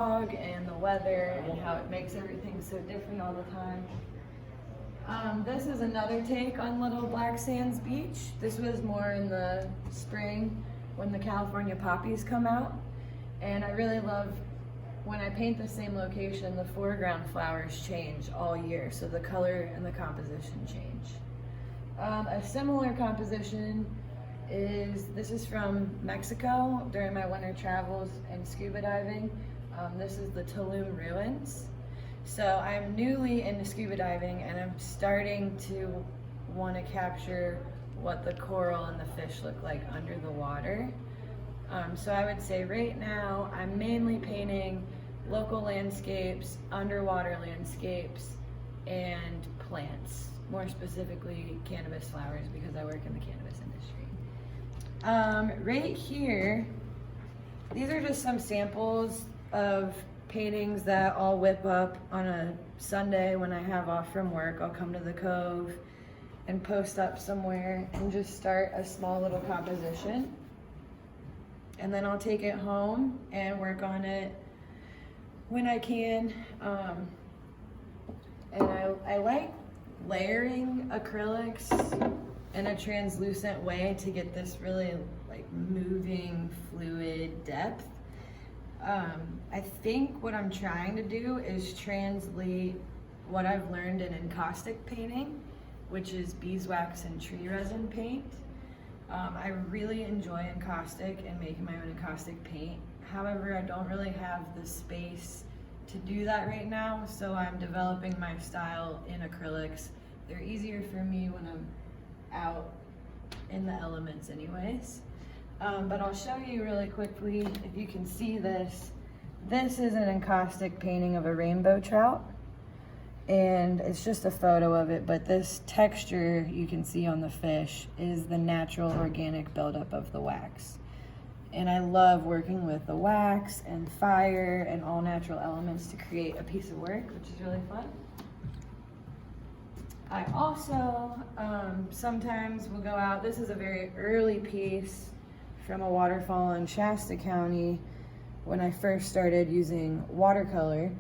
and the weather and how it makes everything so different all the time. This is another take on Little Black Sands Beach. This was more in the spring when the California poppies come out. And I really love when I paint the same location, the foreground flowers change all year. So the color and the composition change. A similar composition this is from Mexico during my winter travels and scuba diving. This is the Tulum ruins. So I'm newly into scuba diving and I'm starting to want to capture what the coral and the fish look like under the water. So I would say right now I'm mainly painting local landscapes, underwater landscapes, and plants. More specifically cannabis flowers because I work in the cannabis industry. Right here, these are just some samples of paintings that I'll whip up on a Sunday when I have off from work. I'll come to the cove and post up somewhere and just start a small little composition. And then I'll take it home and work on it when I can. And I like layering acrylics in a translucent way to get this really like moving, fluid depth. I think what I'm trying to do is translate what I've learned in encaustic painting, which is beeswax and tree resin paint. I really enjoy encaustic and making my own encaustic paint. However, I don't really have the space to do that right now, so I'm developing my style in acrylics. They're easier for me when I'm out in the elements anyways. But I'll show you really quickly if you can see this. This is an encaustic painting of a rainbow trout. And it's just a photo of it, but this texture you can see on the fish is the natural organic buildup of the wax. And I love working with the wax and fire and all natural elements to create a piece of work, which is really fun. I also sometimes will go out. This is a very early piece from a waterfall in Shasta County when I first started using watercolor.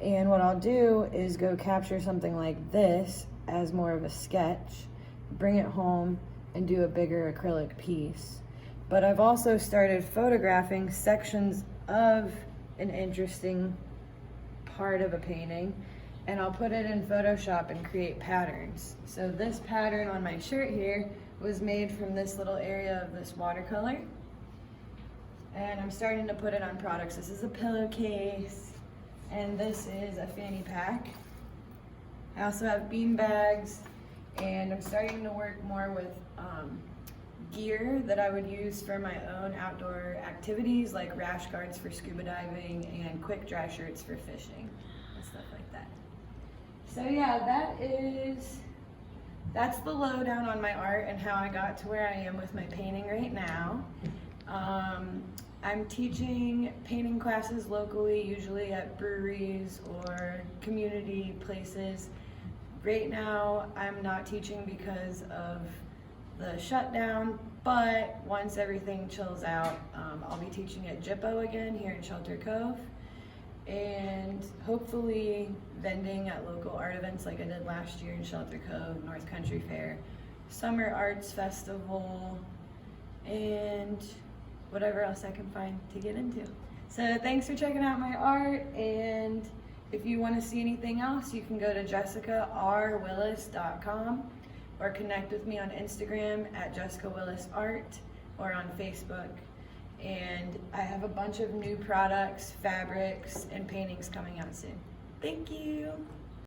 And what I'll do is go capture something like this as more of a sketch, bring it home and do a bigger acrylic piece. But I've also started photographing sections of an interesting part of a painting, and I'll put it in Photoshop and create patterns. So this pattern on my shirt here was made from this little area of this watercolor. And I'm starting to put it on products. This is a pillowcase, and this is a fanny pack. I also have bean bags, and I'm starting to work more with gear that I would use for my own outdoor activities, like rash guards for scuba diving and quick dry shirts for fishing and stuff like that. So yeah, that's the lowdown on my art and how I got to where I am with my painting right now. I'm teaching painting classes locally, usually at breweries or community places. Right now, I'm not teaching because of the shutdown, but once everything chills out, I'll be teaching at Jippo again here in Shelter Cove, and hopefully vending at local art events like I did last year in Shelter Cove, North Country Fair, Summer Arts Festival, and whatever else I can find to get into. So thanks for checking out my art, and if you want to see anything else, you can go to jessicarwillis.com or connect with me on Instagram at Jessica Willis Art or on Facebook. And I have a bunch of new products, fabrics, and paintings coming out soon. Thank you.